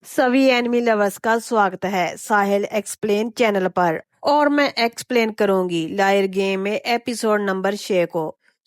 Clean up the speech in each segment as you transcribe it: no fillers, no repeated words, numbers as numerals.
सभी enemy lovers का स्वागत है साहिल एक्सप्लेन चैनल पर। और मैं एक्सप्लेन करूंगी लायर गेम में एपिसोड नंबर 6 को।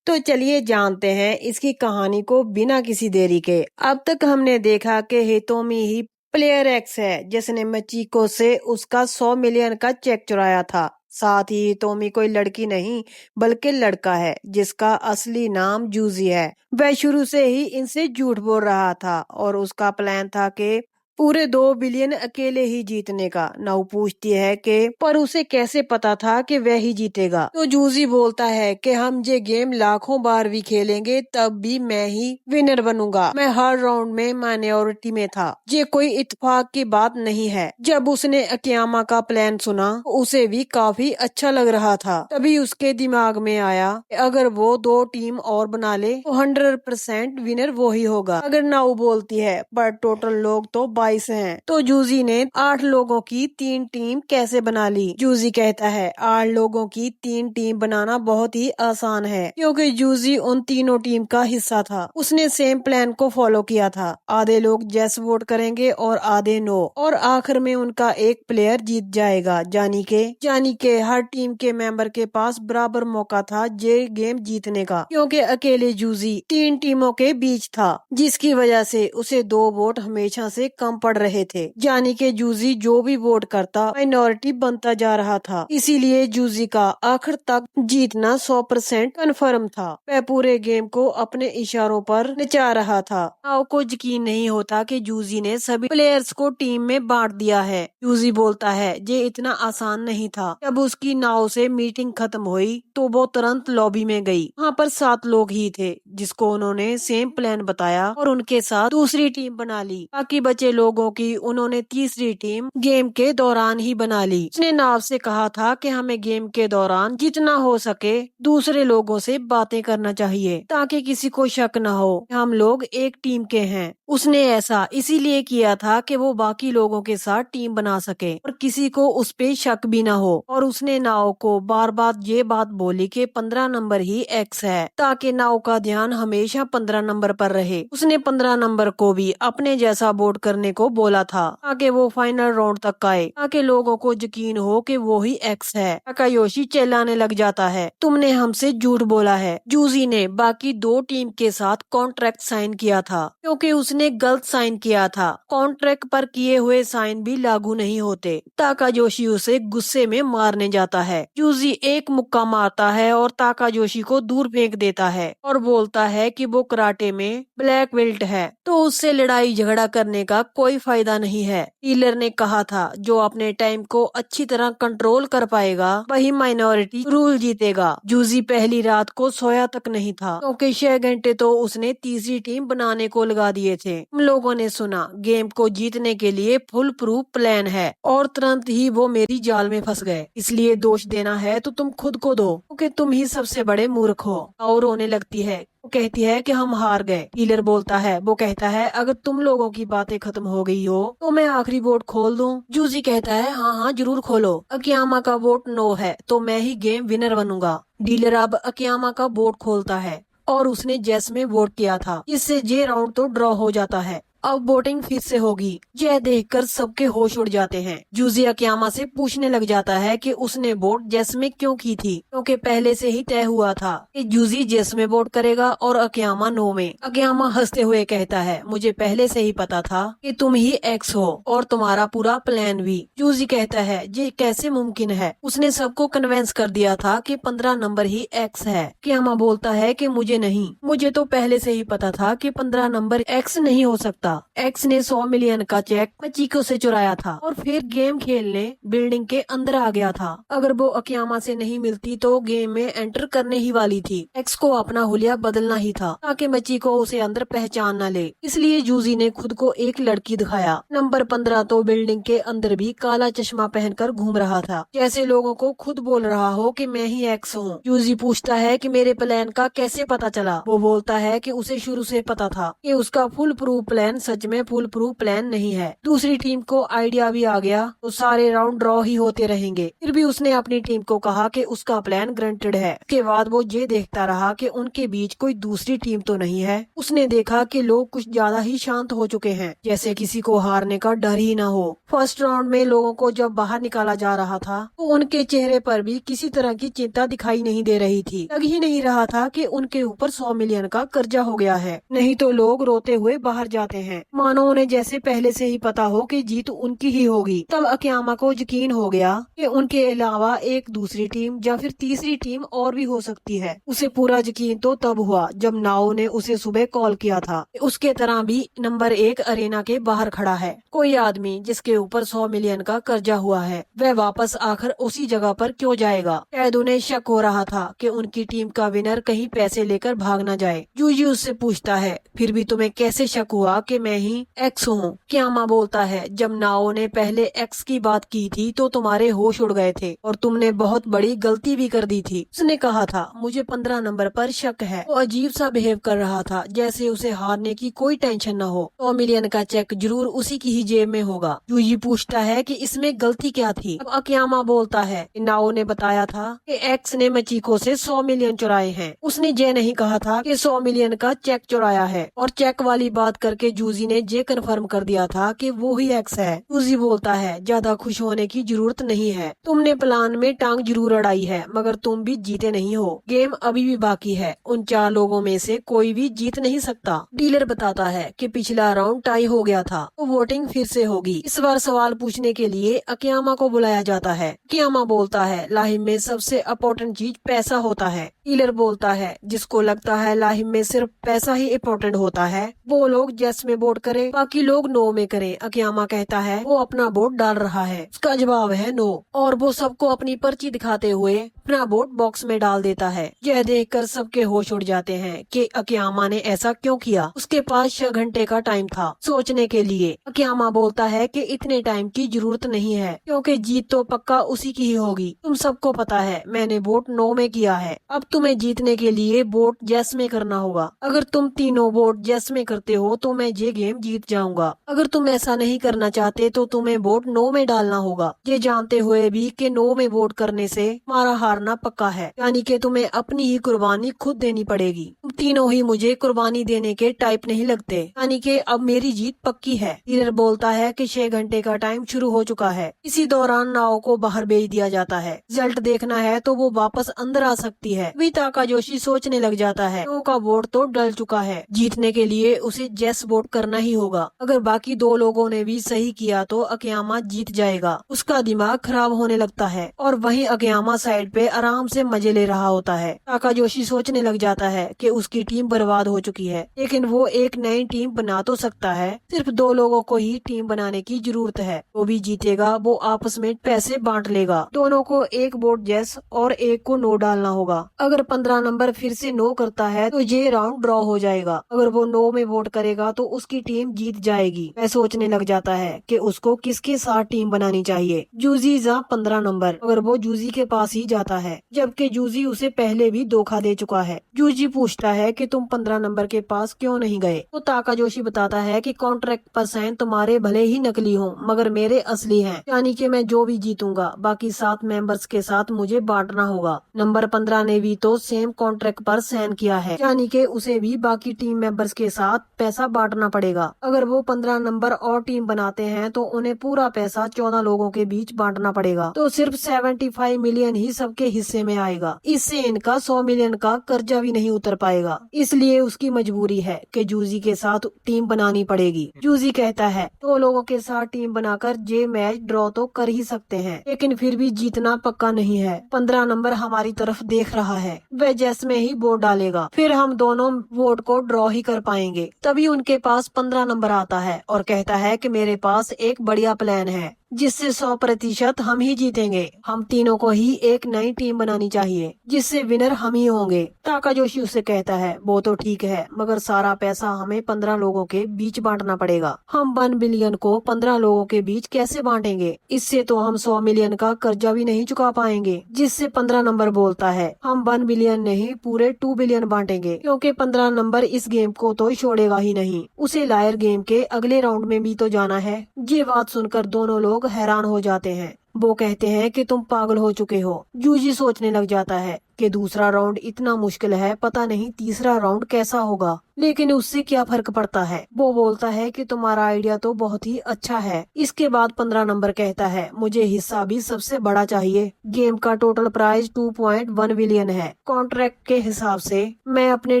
तो चलिए जानते हैं इसकी कहानी को बिना किसी देरी के। अब तक हमने देखा कि हितोमी ही प्लेयर एक्स है जिसने मचिको से उसका 100 मिलियन का चेक चुराया था। साथ ही हितोमी कोई लड़की नहीं बल्कि लड़का है जिसका असली नाम जूजी है। वह शुरू से ही इनसे झूठ बोल रहा था और उसका प्लान था कि पूरे 2 बिलियन अकेले ही जीतने का। नाउ पूछती है कि पर उसे कैसे पता था कि वह ही जीतेगा। तो जूजी बोलता है कि हम ये गेम लाखों बार भी खेलेंगे तब भी मैं ही विनर बनूंगा। मैं हर राउंड में माइनॉरिटी में था। ये कोई इत्तेफाक की बात नहीं है। जब उसने अकियामा का प्लान सुना उसे भी काफी अच्छा लग रहा था। तभी उसके दिमाग में आया कि अगर वो 2 टीम और बना ले तो 100% विनर वो ही होगा। अगर नाउ बोलती है पर टोटल लोग तो 22 हैं। तो जूजी ने 8 लोगों की 3 टीम कैसे बना ली। जूजी कहता है 8 लोगों की 3 टीम बनाना बहुत ही आसान है क्योंकि जूजी उन तीनों टीम का हिस्सा था। उसने सेम प्लान को फॉलो किया था। आधे लोग जैस वोट करेंगे और आधे नो, और आखिर में उनका एक प्लेयर जीत जाएगा। जानी के हर टीम के मेंबर के पास बराबर मौका था ये गेम जीतने का क्योंकि अकेले जूजी 3 टीमों के बीच था जिसकी वजह से उसे 2 वोट हमेशा से कम पड़ रहे थे। जानी के जूजी जो भी वोट करता माइनॉरिटी बनता जा रहा था। इसीलिए जूजी का आखिर तक जीतना 100% कन्फर्म था। वह पूरे गेम को अपने इशारों पर नचा रहा था। नाव को यकीन नहीं होता कि जूजी ने सभी प्लेयर्स को टीम में बांट दिया है। जूजी बोलता है ये इतना आसान नहीं था। जब उसकी नाव से मीटिंग खत्म हुई तो वो तुरंत लॉबी में गई। वहाँ पर 7 लोग ही थे जिसको उन्होंने सेम प्लान बताया और उनके साथ दूसरी टीम बना ली। बाकी बचे लोगों की उन्होंने तीसरी टीम गेम के दौरान ही बना ली। उसने नाव से कहा था कि हमें गेम के दौरान जितना हो सके दूसरे लोगों से बातें करना चाहिए ताकि किसी को शक न हो हम लोग एक टीम के हैं। उसने ऐसा इसीलिए किया था कि वो बाकी लोगों के साथ टीम बना सके और किसी को उस पे शक भी न हो। और उसने नाव को बार बार ये बात बोली कि 15 नंबर ही एक्स है ताकि नाव का ध्यान हमेशा 15 नंबर पर रहे। उसने 15 नंबर को भी अपने जैसा वोट करने को बोला था ताकि वो फाइनल राउंड तक आए, ताकि लोगों को यकीन हो कि वो ही एक्स है। ताकायोशी चिल्लाने लग जाता है तुमने हमसे झूठ बोला है। जूजी ने बाकी 2 टीम के साथ कॉन्ट्रैक्ट साइन किया था क्योंकि उसने गलत साइन किया था। कॉन्ट्रैक्ट पर किए हुए साइन भी लागू नहीं होते। ताकायोशी उसे गुस्से में मारने जाता है। जूजी एक मुक्का मारता है और ताकायोशी को दूर फेंक देता है और बोलता है कि वो कराटे में ब्लैक बेल्ट है तो उससे लड़ाई झगड़ा करने का कोई फायदा नहीं है। हीलर ने कहा था जो अपने टाइम को अच्छी तरह कंट्रोल कर पाएगा वही माइनॉरिटी रूल जीतेगा। जूजी पहली रात को सोया तक नहीं था क्योंकि 6 घंटे तो उसने तीसरी टीम बनाने को लगा दिए थे। हम लोगों ने सुना गेम को जीतने के लिए फुल प्रूफ प्लान है और तुरंत ही वो मेरी जाल में फंस गए। इसलिए दोष देना है तो तुम खुद को दो क्योंकि तुम ही सबसे बड़े मूर्ख हो। और रोने लगती है। वो कहती है कि हम हार गए। हीलर बोलता है वो कहता है अगर तुम लोगों की बातें खत्म हो गई हो तो मैं आखिरी वोट खोल दूं। जूजी कहता है हाँ हाँ जरूर खोलो। अकियामा का वोट नो है तो मैं ही गेम विनर बनूंगा। डीलर अब अकियामा का वोट खोलता है और उसने जेस में वोट किया था। इससे ये राउंड तो ड्रॉ हो जाता है। अब वोटिंग फिर से होगी। यह देखकर सबके होश उड़ जाते हैं। जूजी अकियामा से पूछने लग जाता है कि उसने वोट जेस में क्यों की थी क्योंकि पहले से ही तय हुआ था कि जूजी जेस में वोट करेगा और अकियामा नो में। अकियामा हंसते हुए कहता है मुझे पहले से ही पता था कि तुम ही एक्स हो और तुम्हारा पूरा प्लान भी। जूजी कहता है ये कैसे मुमकिन है। उसने सबको कन्वेंस कर दिया था कि 15 नंबर ही एक्स है। अकियामा बोलता है कि मुझे नहीं, मुझे तो पहले से ही पता था कि 15 नंबर एक्स नहीं हो सकता। एक्स ने 100 मिलियन का चेक मचिको से चुराया था और फिर गेम खेलने बिल्डिंग के अंदर आ गया था। अगर वो अकियामा से नहीं मिलती तो गेम में एंटर करने ही वाली थी। एक्स को अपना हुलिया बदलना ही था ताकि मचिको उसे अंदर पहचान न ले। इसलिए जूजी ने खुद को एक लड़की दिखाया। नंबर 15 तो बिल्डिंग के अंदर भी काला चश्मा पहनकर घूम रहा था जैसे लोगों को खुद बोल रहा हो कि मैं ही एक्स हूँ। जूजी पूछता है कि मेरे प्लान का कैसे पता चला। वो बोलता है कि उसे शुरू से पता था कि उसका फुल प्रूफ प्लान सच में फुल प्रूफ प्लान नहीं है। दूसरी टीम को आइडिया भी आ गया तो सारे राउंड ड्रॉ ही होते रहेंगे। फिर भी उसने अपनी टीम को कहा कि उसका प्लान ग्रांटेड है। उसके बाद वो ये देखता रहा कि उनके बीच कोई दूसरी टीम तो नहीं है। उसने देखा कि लोग कुछ ज्यादा ही शांत हो चुके हैं, जैसे किसी को हारने का डर ही न हो। फर्स्ट राउंड में लोगों को जब बाहर निकाला जा रहा था तो उनके चेहरे पर भी किसी तरह की चिंता दिखाई नहीं दे रही थी। लग ही नहीं रहा था कि उनके ऊपर 100 मिलियन का कर्जा हो गया है, नहीं तो लोग रोते हुए बाहर जाते हैं, मानो उन्हें जैसे पहले से ही पता हो कि जीत उनकी ही होगी। तब अकियामा को यकीन हो गया कि उनके अलावा एक दूसरी टीम या फिर तीसरी टीम और भी हो सकती है। उसे पूरा यकीन तो तब हुआ जब नाओ ने उसे सुबह कॉल किया था। उसके तरह भी नंबर 1 अरेना के बाहर खड़ा है कोई आदमी जिसके ऊपर 100 मिलियन का कर्जा हुआ है। वह वापस आकर उसी जगह पर क्यों जाएगा? शायद उन्हें शक हो रहा था कि उनकी टीम का विनर कहीं पैसे लेकर भाग न जाए। जूजी उससे पूछता है, फिर भी तुम्हें कैसे शक हुआ कि मैं ही एक्स हूँ? क्यामा बोलता है, जब नाओ ने पहले एक्स की बात की थी तो तुम्हारे होश उड़ गए थे और तुमने बहुत बड़ी गलती भी कर दी थी। उसने कहा था, मुझे 15 नंबर पर शक है। वो अजीब सा बिहेव कर रहा था, जैसे उसे हारने की कोई टेंशन न हो। 100 मिलियन का चेक जरूर उसी की ही जेब में होगा। जूजी पूछता है कि इसमें गलती क्या थी? अब अकियामा बोलता है, नाओ ने बताया था कि एक्स ने मचीको से 100 मिलियन चुराए हैं। उसने ये नहीं कहा था कि 100 मिलियन का चेक चुराया है। और चेक वाली बात करके जूजी ने ये कन्फर्म कर दिया था कि वो ही एक्स है। जूजी बोलता है, ज्यादा खुश होने की जरूरत नहीं है। तुमने प्लान में टांग जरूर अड़ाई है, मगर तुम भी जीते नहीं हो। गेम अभी भी बाकी है। उन 4 लोगों में से कोई भी जीत नहीं सकता। डीलर बताता है कि पिछला राउंड टाई हो गया था तो वोटिंग फिर से होगी। इस बार सवाल पूछने के लिए अकियामा को बुलाया जाता है। अकियामा बोलता है, लाहिम में सबसे इम्पोर्टेंट चीज पैसा होता है। डीलर बोलता है, जिसको लगता है लाहिम में सिर्फ पैसा ही इम्पोर्टेंट होता है वो लोग यस में वोट करे, बाकी लोग नो में करें। अकियामा कहता है वो अपना वोट डाल रहा है। उसका जवाब है नो, और वो सबको अपनी पर्ची दिखाते हुए अपना वोट बॉक्स में डाल देता है। यह देखकर सबके होश उड़ जाते हैं कि अकियामा ने ऐसा क्यों किया। उसके पास 6 घंटे का टाइम था सोचने के लिए। अकियामा बोलता है कि इतने टाइम की जरूरत नहीं है, क्योंकि जीत तो पक्का उसी की ही होगी। तुम सबको पता है मैंने वोट नो में किया है। अब तुम्हें जीतने के लिए वोट यस में करना होगा। अगर तुम तीनों वोट यस में करते हो तो मैं ये गेम जीत जाऊंगा। अगर तुम ऐसा नहीं करना चाहते तो तुम्हें वोट नो में डालना होगा, ये जानते हुए भी कि नो में वोट करने से हमारा हारना पक्का है, यानी कि तुम्हें अपनी ही कुर्बानी खुद देनी पड़ेगी। तुम तीनों ही मुझे कुर्बानी देने के टाइप नहीं लगते, यानी कि अब मेरी जीत पक्की है। डीलर बोलता है कि 6 घंटे का टाइम शुरू हो चुका है। इसी दौरान नाओ को बाहर भेज दिया जाता है। रिजल्ट देखना है तो वो वापस अंदर आ सकती है। अभी ताकायोशी सोचने लग जाता है, नाओ का वोट तो डल चुका है, जीतने के लिए उसे यस वोट करना ही होगा। अगर बाकी 2 लोगों ने भी सही किया तो अकियामा जीत जाएगा। उसका दिमाग खराब होने लगता है और वहीं अकियामा साइड पे आराम से मजे ले रहा होता है। ताकायोशी सोचने लग जाता है कि उसकी टीम बर्बाद हो चुकी है, लेकिन वो एक नई टीम बना तो सकता है। सिर्फ 2 लोगों को ही टीम बनाने की जरूरत है। वो भी जीतेगा वो आपस में पैसे बांट लेगा। दोनों को एक वोट यस और एक को नो डालना होगा। अगर 15 नंबर फिर से नो करता है तो ये राउंड ड्रॉ हो जाएगा। अगर वो नो में वोट करेगा तो उसकी टीम जीत जाएगी। वह सोचने लग जाता है कि उसको किसके साथ टीम बनानी चाहिए। जूजी 15 नंबर, अगर वो जूजी के पास ही जाता है, जबकि जूजी उसे पहले भी धोखा दे चुका है। जूजी पूछता है कि तुम 15 नंबर के पास क्यों नहीं गए? तो ताकायोशी बताता है कि कॉन्ट्रैक्ट पर साइन तुम्हारे भले ही नकली हो मगर मेरे असली हैं, यानी कि मैं जो भी जीतूंगा बाकी 7 मेंबर्स के साथ मुझे बांटना होगा। नंबर 15 ने भी तो सेम कॉन्ट्रैक्ट पर साइन किया है, यानी कि उसे भी बाकी टीम मेंबर्स के साथ पैसा बांटना पड़ेगा। अगर वो 15 नंबर और टीम बनाते हैं तो उन्हें पूरा पैसा 14 लोगों के बीच बांटना पड़ेगा, तो सिर्फ 75 मिलियन ही सबके हिस्से में आएगा। इससे इनका 100 मिलियन का कर्जा भी नहीं उतर पाएगा। इसलिए उसकी मजबूरी है कि जूजी के साथ टीम बनानी पड़ेगी। जूजी कहता है 2 लोगों के साथ टीम बनाकर ये मैच ड्रॉ तो कर ही सकते हैं, लेकिन फिर भी जीतना पक्का नहीं है। 15 नंबर हमारी तरफ देख रहा है, वह जैस में ही वोट डालेगा, फिर हम दोनों वोट को ड्रॉ ही कर पाएंगे। तभी उनके पास 15 नंबर आता है और कहता है कि मेरे पास एक बढ़िया प्लान है। जिससे 100% हम ही जीतेंगे। हम तीनों को ही एक नई टीम बनानी चाहिए जिससे विनर हम ही होंगे। ताकाजोशी उससे कहता है वो तो ठीक है, मगर सारा पैसा हमें 15 लोगों के बीच बांटना पड़ेगा। हम 1 बिलियन को 15 लोगों के बीच कैसे बांटेंगे? इससे तो हम 100 मिलियन का कर्जा भी नहीं चुका पाएंगे। जिससे 15 नंबर बोलता है हम 1 बिलियन नहीं पूरे 2 बिलियन बांटेंगे, क्योंकि 15 नंबर इस गेम को तो छोड़ेगा ही नहीं। उसे लायर गेम के अगले राउंड में भी तो जाना है। ये बात सुनकर दोनों लोग हैरान हो जाते हैं। वो कहते हैं कि तुम पागल हो चुके हो। जूजी सोचने लग जाता है कि दूसरा राउंड इतना मुश्किल है, पता नहीं तीसरा राउंड कैसा होगा। लेकिन उससे क्या फर्क पड़ता है। वो बोलता है कि तुम्हारा आइडिया तो बहुत ही अच्छा है। इसके बाद 15 नंबर कहता है मुझे हिस्सा भी सबसे बड़ा चाहिए। गेम का टोटल प्राइस 2.1 बिलियन है। कॉन्ट्रैक्ट के हिसाब से मैं अपने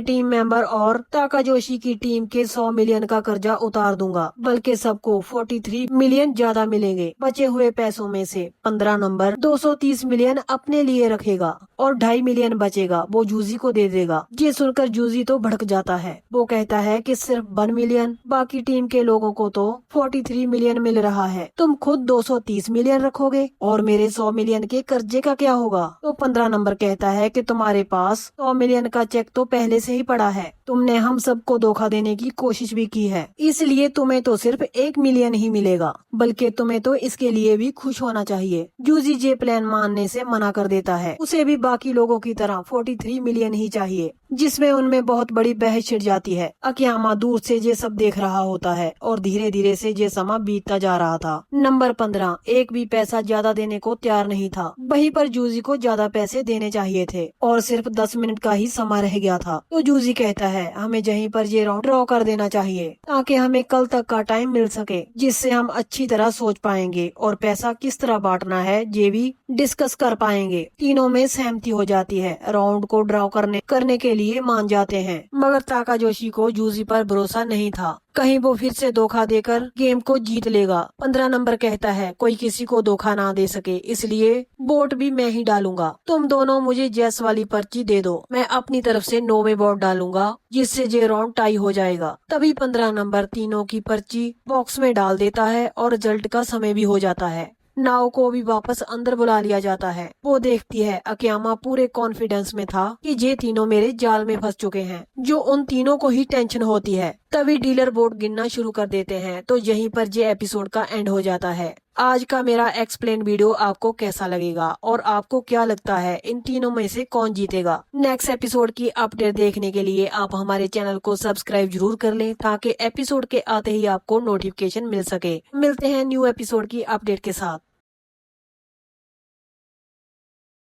टीम मेंबर और ताकाजोशी की टीम के 100 मिलियन का कर्जा उतार दूंगा, बल्कि सबको 43 मिलियन ज्यादा मिलेंगे। बचे हुए पैसों में से 15 नंबर 230 मिलियन अपने लिए रखेगा और 2.5 मिलियन बचेगा वो जूजी को दे देगा। ये सुनकर जूजी तो भड़क जाता है। वो कहता है कि सिर्फ 1 मिलियन, बाकी टीम के लोगों को तो 43 मिलियन मिल रहा है। तुम खुद 230 मिलियन रखोगे और मेरे 100 मिलियन के कर्जे का क्या होगा? तो 15 नंबर कहता है कि तुम्हारे पास 100 मिलियन का चेक तो पहले से ही पड़ा है। तुमने हम सबको धोखा देने की कोशिश भी की है, इसलिए तुम्हें तो सिर्फ 1 मिलियन ही मिलेगा। बल्कि तुम्हें तो इसके लिए भी खुश होना चाहिए। जूजी जे प्लान मानने से मना कर देता है। उसे भी बाकी लोगों की तरह 43 मिलियन ही चाहिए, जिसमें उनमें बहुत बड़ी बहस छिड़ जाती है। अकियामा दूर से ये सब देख रहा होता है और धीरे धीरे से ये समा बीतता जा रहा था। नंबर 15 एक भी पैसा ज्यादा देने को तैयार नहीं था। वहीं पर जूजी को ज्यादा पैसे देने चाहिए थे और सिर्फ 10 मिनट का ही समय रह गया था। तो जूजी कहता है हमें यहीं पर ये राउंड ड्रॉ कर देना चाहिए, ताकि हमें कल तक का टाइम मिल सके, जिससे हम अच्छी तरह सोच पाएंगे और पैसा किस तरह बांटना है ये भी डिस्कस कर पाएंगे। तीनों में सहमति हो जाती है। राउंड को ड्रॉ करने के लिए मान जाते हैं, मगर ताकाजोशी को जूजी पर भरोसा नहीं था। कहीं वो फिर से धोखा देकर गेम को जीत लेगा। 15 नंबर कहता है कोई किसी को धोखा ना दे सके, इसलिए वोट भी मैं ही डालूंगा। तुम दोनों मुझे जैस वाली पर्ची दे दो, मैं अपनी तरफ से 9 में वोट डालूंगा, जिससे ये राउंड टाई हो जाएगा। तभी 15 नंबर तीनों की पर्ची बॉक्स में डाल देता है और रिजल्ट का समय भी हो जाता है। नाओ को भी वापस अंदर बुला लिया जाता है। वो देखती है अकियामा पूरे कॉन्फिडेंस में था कि ये तीनों मेरे जाल में फंस चुके हैं, जो उन तीनों को ही टेंशन होती है। तभी डीलर बोर्ड गिनना शुरू कर देते हैं। तो यहीं पर ये एपिसोड का एंड हो जाता है। आज का मेरा एक्सप्लेन वीडियो आपको कैसा लगेगा और आपको क्या लगता है इन तीनों में से कौन जीतेगा? नेक्स्ट एपिसोड की अपडेट देखने के लिए आप हमारे चैनल को सब्सक्राइब जरूर कर लें, ताकि एपिसोड के आते ही आपको नोटिफिकेशन मिल सके। मिलते हैं न्यू एपिसोड की अपडेट के साथ।